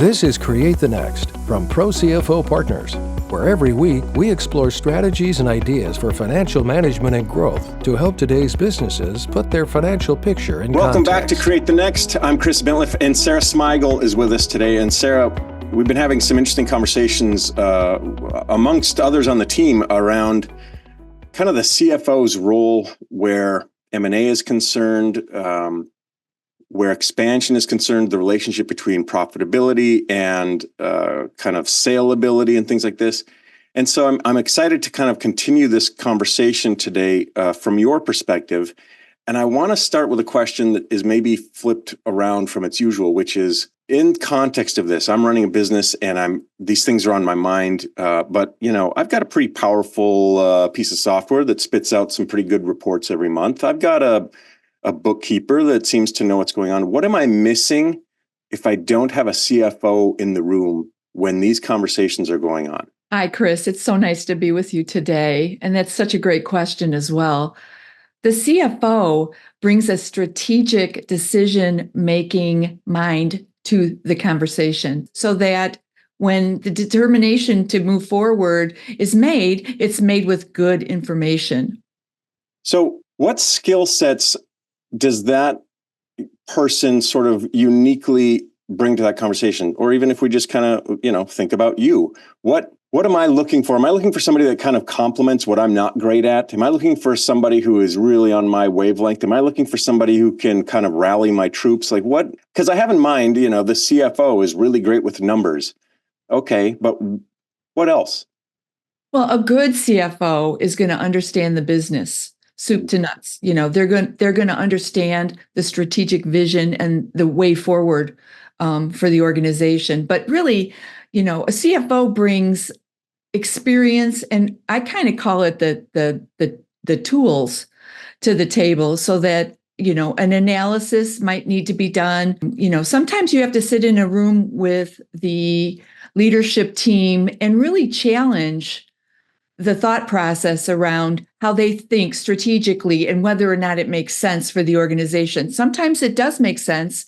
This is Create the Next from Pro CFO Partners, where every week we explore strategies and ideas for financial management and growth to help today's businesses put their financial picture in Welcome context. back to Create the Next. I'm Chris Bentliff, and Sarah Smigel is with us today. And Sarah, we've been having some interesting conversations amongst others on the team around kind of the CFO's role where M&A is concerned, where expansion is concerned, the relationship between profitability and kind of saleability and things like this. And so I'm excited to kind of continue this conversation today from your perspective. And I want to start with a question that is maybe flipped around from its usual, which is in context of this. I'm running a business and these things are on my mind. But I've got a pretty powerful piece of software that spits out some pretty good reports every month. I've got a bookkeeper that seems to know what's going on. What am I missing if I don't have a CFO in the room when these conversations are going on? Hi, Chris. It's so nice to be with you today. And that's such a great question as well. The CFO brings a strategic decision-making mind to the conversation so that when the determination to move forward is made, it's made with good information. So what skill sets does that person sort of uniquely bring to that conversation? Or even if we just kind of, think about you, what am I looking for? Am I looking for somebody that kind of complements what I'm not great at? Am I looking for somebody who is really on my wavelength? Am I looking for somebody who can kind of rally my troops? Like what? Because I have in mind, the CFO is really great with numbers. Okay, but what else? Well, a good CFO is going to understand the business. Soup to nuts. They're going to understand the strategic vision and the way forward for the organization. But really, a CFO brings experience, and I kind of call it the tools to the table, so that an analysis might need to be done. Sometimes you have to sit in a room with the leadership team and really challenge the thought process around how they think strategically and whether or not it makes sense for the organization. Sometimes it does make sense,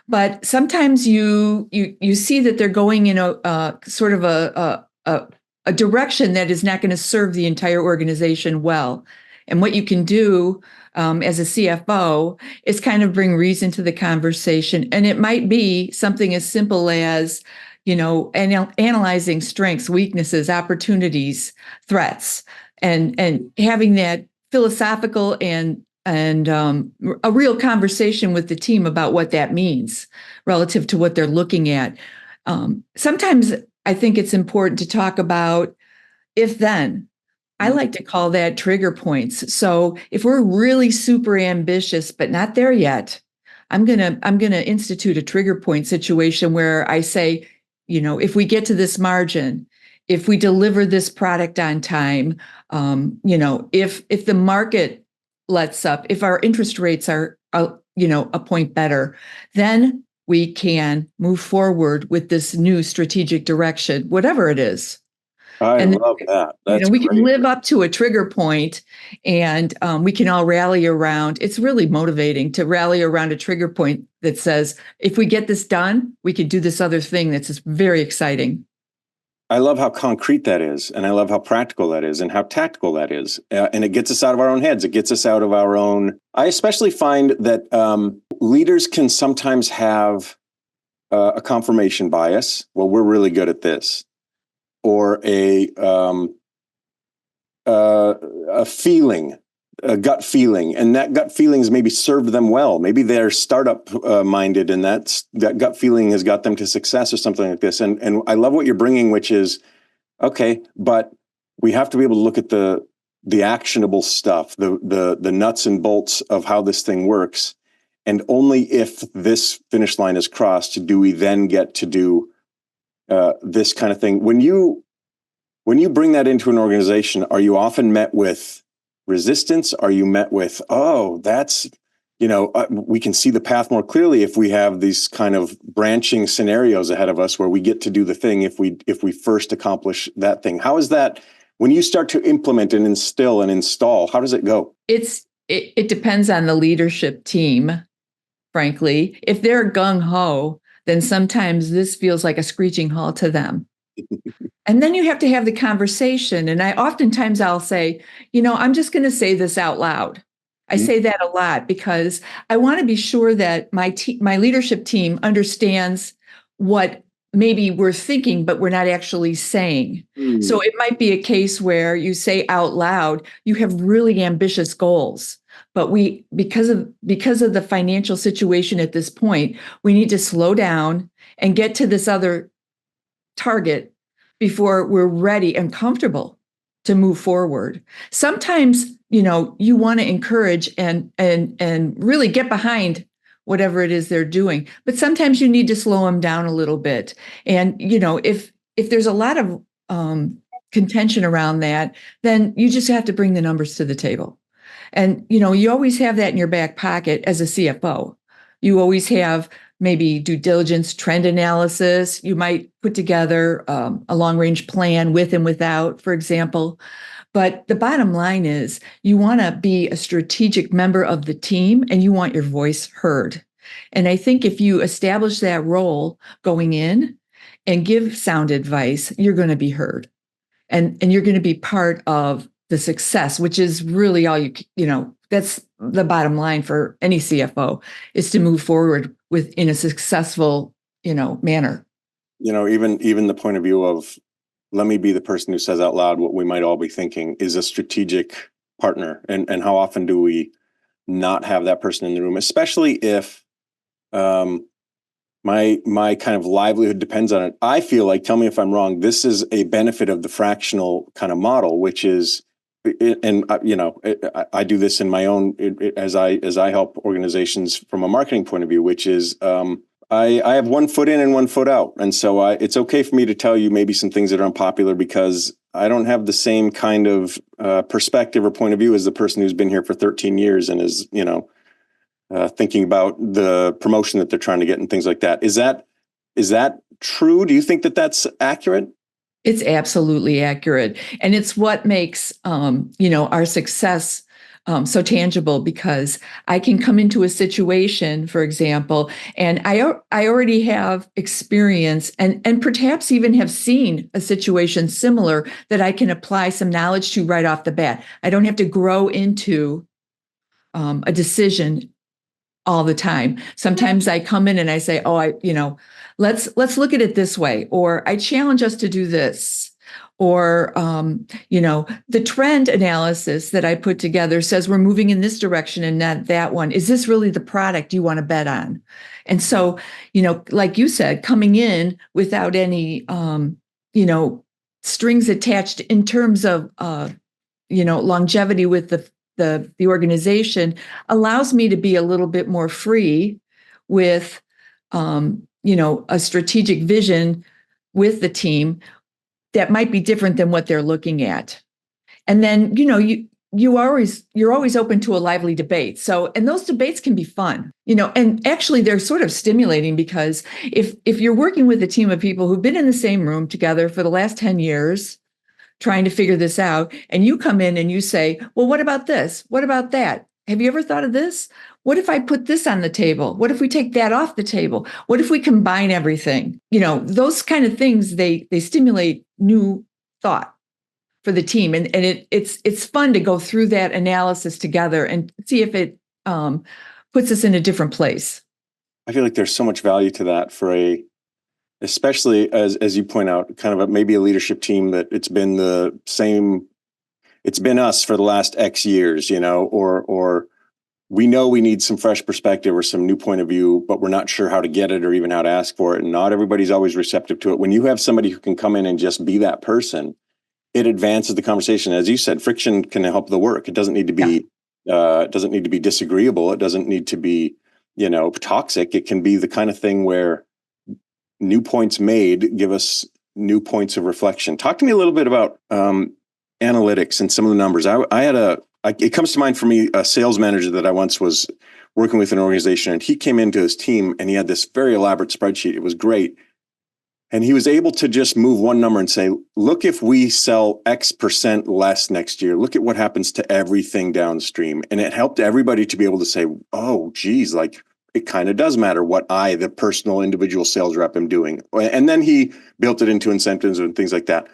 but sometimes you see that they're going in a sort of a direction that is not going to serve the entire organization well. And what you can do as a CFO is kind of bring reason to the conversation. And it might be something as simple as analyzing strengths, weaknesses, opportunities, threats, and having that philosophical and a real conversation with the team about what that means relative to what they're looking at. Sometimes I think it's important to talk about if then. I like to call that trigger points. So if we're really super ambitious but not there yet, I'm gonna institute a trigger point situation where I say, if we get to this margin, if we deliver this product on time, if the market lets up, if our interest rates are, a point better, then we can move forward with this new strategic direction, whatever it is. I love that. That's we great. can live up to a trigger point, and we can all rally around. It's really motivating to rally around a trigger point that says, if we get this done, we can do this other thing that's very exciting. I love how concrete that is, and I love how practical that is, and how tactical that is. And it gets us out of our own heads. It gets us out of our own. I especially find that leaders can sometimes have a confirmation bias. Well, we're really good at this. Or a feeling, a gut feeling, and that gut feeling has maybe served them well. Maybe they're startup minded, and that gut feeling has got them to success or something like this. And I love what you're bringing, which is okay, but we have to be able to look at the actionable stuff, the nuts and bolts of how this thing works, and only if this finish line is crossed do we then get to do this kind of thing. When you bring that into an organization, are you often met with resistance? Are you met with, that's, we can see the path more clearly if we have these kind of branching scenarios ahead of us where we get to do the thing if we first accomplish that thing? How is that when you start to implement and instill and install? How does it go? It depends on the leadership team, frankly. If they're gung-ho, then sometimes this feels like a screeching halt to them. And then you have to have the conversation. And oftentimes I'll say, I'm just going to say this out loud. I say that a lot because I want to be sure that my leadership team understands what maybe we're thinking, but we're not actually saying. So it might be a case where you say out loud, you have really ambitious goals, but because of the financial situation at this point, we need to slow down and get to this other target before we're ready and comfortable to move forward. Sometimes, you want to encourage and really get behind whatever it is they're doing, but sometimes you need to slow them down a little bit. And, if there's a lot of contention around that, then you just have to bring the numbers to the table. And, you always have that in your back pocket as a CFO. You always have maybe due diligence, trend analysis. You might put together a long-range plan with and without, for example. But the bottom line is you want to be a strategic member of the team and you want your voice heard. And I think if you establish that role going in and give sound advice, you're going to be heard. And you're going to be part of the success, which is really all that's the bottom line for any CFO, is to move forward in a successful, manner. Even the point of view of, let me be the person who says out loud what we might all be thinking, is a strategic partner. And how often do we not have that person in the room, especially if my kind of livelihood depends on it. I feel like, tell me if I'm wrong, this is a benefit of the fractional kind of model, which is, and I do this in my own, as I help organizations from a marketing point of view, which is I have one foot in and one foot out. And so it's okay for me to tell you maybe some things that are unpopular because I don't have the same kind of perspective or point of view as the person who's been here for 13 years and is, thinking about the promotion that they're trying to get and things like that. Is that true? Do you think that that's accurate? It's absolutely accurate. And it's what makes, our success so tangible, because I can come into a situation, for example, and I already have experience and perhaps even have seen a situation similar that I can apply some knowledge to right off the bat. I don't have to grow into a decision all the time. Sometimes I come in and I say, let's look at it this way, or I challenge us to do this, or, the trend analysis that I put together says we're moving in this direction and not that one. Is this really the product you want to bet on? And so, like you said, coming in without any, strings attached in terms of, longevity with the organization allows me to be a little bit more free with, a strategic vision with the team that might be different than what they're looking at. And then, you're always open to a lively debate. So, and those debates can be fun, and actually they're sort of stimulating, because if you're working with a team of people who've been in the same room together for the last 10 years, trying to figure this out, and you come in and you say, well, what about this? What about that? Have you ever thought of this? What if I put this on the table? What if we take that off the table? What if we combine everything? Those kind of things, they stimulate new thought for the team. And it's fun to go through that analysis together and see if it puts us in a different place. I feel like there's so much value to that especially as you point out, kind of maybe a leadership team that it's been the same, it's been us for the last X years, or we know we need some fresh perspective or some new point of view, but we're not sure how to get it or even how to ask for it. And not everybody's always receptive to it. When you have somebody who can come in and just be that person, it advances the conversation. As you said, friction can help the work. It doesn't need to be, disagreeable. It doesn't need to be, toxic. It can be the kind of thing where new points made give us new points of reflection. Talk to me a little bit about analytics and some of the numbers. It comes to mind for me, a sales manager that I once was working with an organization, and he came into his team and he had this very elaborate spreadsheet. It was great. And he was able to just move one number and say, look, if we sell X% less next year, look at what happens to everything downstream. And it helped everybody to be able to say, oh, geez, like it kind of does matter what I, the personal individual sales rep, am doing. And then he built it into incentives and things like that.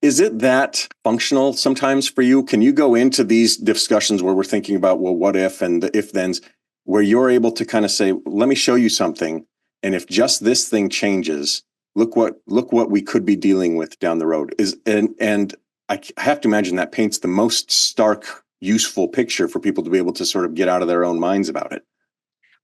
Is it that functional sometimes for you? Can you go into these discussions where we're thinking about, well, what if and the if thens, where you're able to kind of say, let me show you something. And if just this thing changes, look what we could be dealing with down the road. And I have to imagine that paints the most stark, useful picture for people to be able to sort of get out of their own minds about it.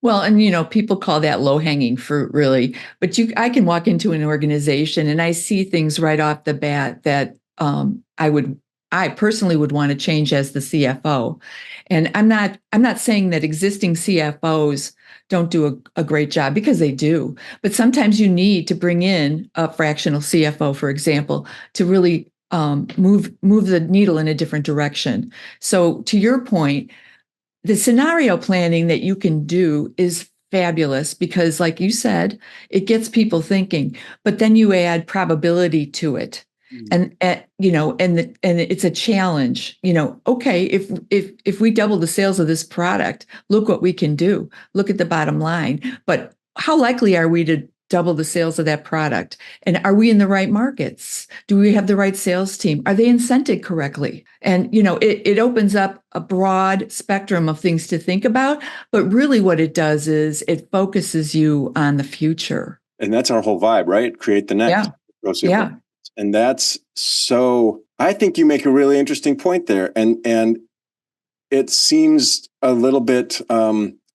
Well, and people call that low-hanging fruit, really. But I can walk into an organization and I see things right off the bat that I personally would want to change as the CFO. And I'm not saying that existing CFOs don't do a great job, because they do. But sometimes you need to bring in a fractional CFO, for example, to really move the needle in a different direction. So to your point, the scenario planning that you can do is fabulous, because, like you said, it gets people thinking, but then you add probability to it. And it's a challenge. Okay, if we double the sales of this product, look what we can do. Look at the bottom line. But how likely are we to double the sales of that product? And are we in the right markets? Do we have the right sales team? Are they incented correctly? And it opens up a broad spectrum of things to think about. But really what it does is it focuses you on the future. And that's our whole vibe, right? Create the next. Yeah. And that's so, I think you make a really interesting point there. And it seems a little bit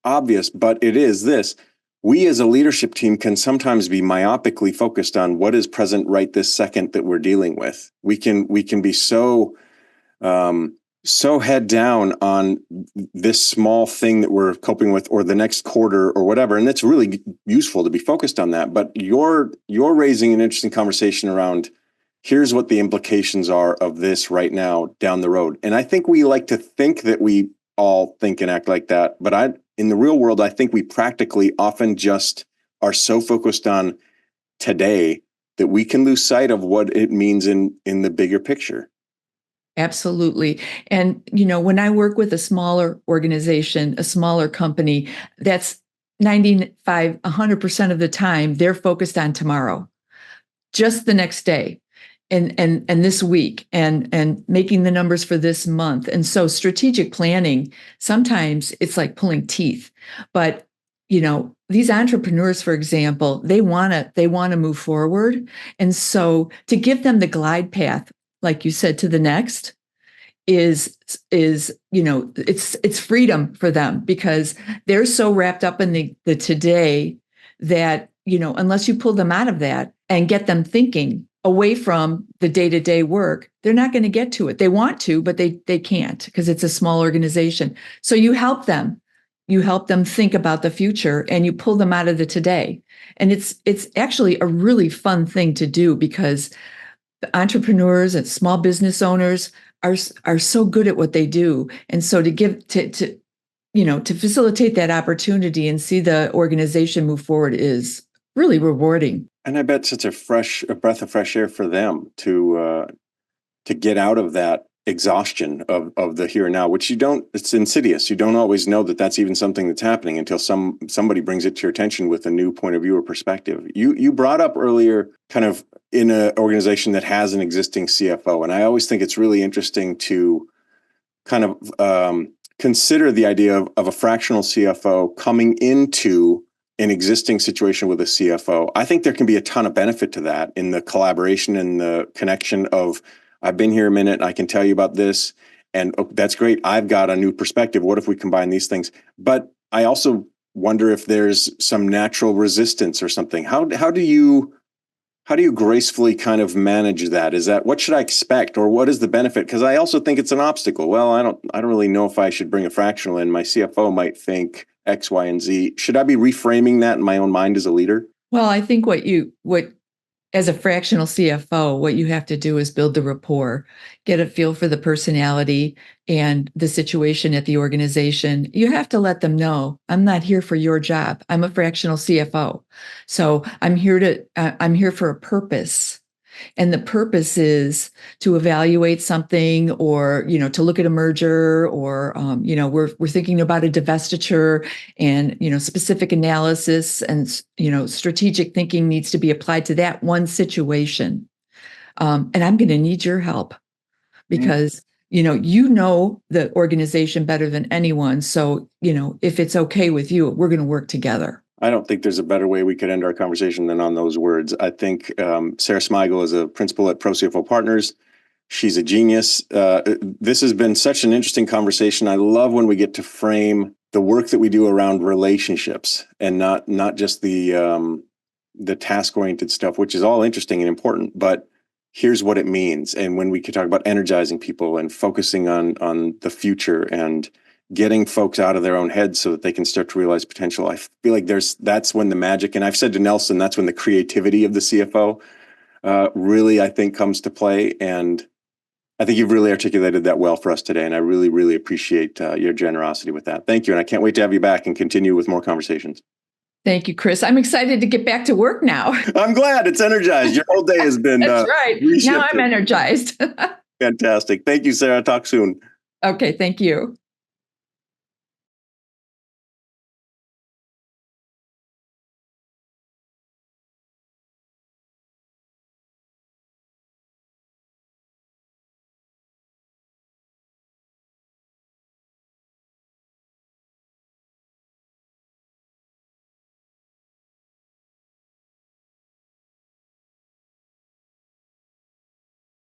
obvious, but it is this. We as a leadership team can sometimes be myopically focused on what is present right this second that we're dealing with. We can be so head down on this small thing that we're coping with, or the next quarter or whatever. And it's really useful to be focused on that. But you're raising an interesting conversation around, here's what the implications are of this right now down the road. And I think we like to think that we all think and act like that. But in the real world, I think we practically often just are so focused on today that we can lose sight of what it means in the bigger picture. Absolutely. And, when I work with a smaller organization, a smaller company, that's 100% of the time, they're focused on tomorrow, just the next day. And this week, and making the numbers for this month. And so strategic planning, sometimes it's like pulling teeth. But these entrepreneurs, for example, they want to move forward. And so to give them the glide path, like you said, to the next is it's freedom for them, because they're so wrapped up in the today that unless you pull them out of that and get them thinking away from the day-to-day work, they're not going to get to it. They want to, but they can't, because it's a small organization. So you help them think about the future, and you pull them out of the today. And it's actually a really fun thing to do, because the entrepreneurs and small business owners are so good at what they do. And so to facilitate that opportunity and see the organization move forward is really rewarding. And I bet such a breath of fresh air for them to get out of that exhaustion of the here and now, which it's insidious. You don't always know that that's even something that's happening until somebody brings it to your attention with a new point of view or perspective. You brought up earlier, kind of in an organization that has an existing CFO. And I always think it's really interesting to kind of consider the idea of a fractional CFO coming into an existing situation with a CFO. I think there can be a ton of benefit to that in the collaboration and the connection of, I've been here a minute, I can tell you about this, and that's great. I've got a new perspective. What if we combine these things? But I also wonder if there's some natural resistance or something. How do you gracefully kind of manage that? Is that, what should I expect, or what is the benefit? Because I also think it's an obstacle. Well, I don't really know if I should bring a fractional in. My CFO might think X, Y, and Z. Should I be reframing that in my own mind as a leader? Well, I think what as a fractional CFO, what you have to do is build the rapport, get a feel for the personality and the situation at the organization. You have to let them know, I'm not here for your job. I'm a fractional CFO. So I'm here for a purpose. And the purpose is to evaluate something, or, to look at a merger, or, we're thinking about a divestiture, and, specific analysis and, strategic thinking needs to be applied to that one situation. And I'm going to need your help because, the organization better than anyone. So, if it's okay with you, we're going to work together. I don't think there's a better way we could end our conversation than on those words. I think Sarah Smigel is a principal at Pro CFO Partners. She's a genius. This has been such an interesting conversation. I love when we get to frame the work that we do around relationships and not just the task-oriented stuff, which is all interesting and important, but here's what it means. And when we can talk about energizing people and focusing on the future and getting folks out of their own heads so that they can start to realize potential, I feel like that's when the magic, and I've said to Nelson, that's when the creativity of the CFO really, I think, comes to play. And I think you've really articulated that well for us today. And I really, really appreciate your generosity with that. Thank you. And I can't wait to have you back and continue with more conversations. Thank you, Chris. I'm excited to get back to work now. I'm glad it's energized. Your whole day has been That's right. reshifted. Now I'm energized. Fantastic. Thank you, Sarah. Talk soon. Okay. Thank you.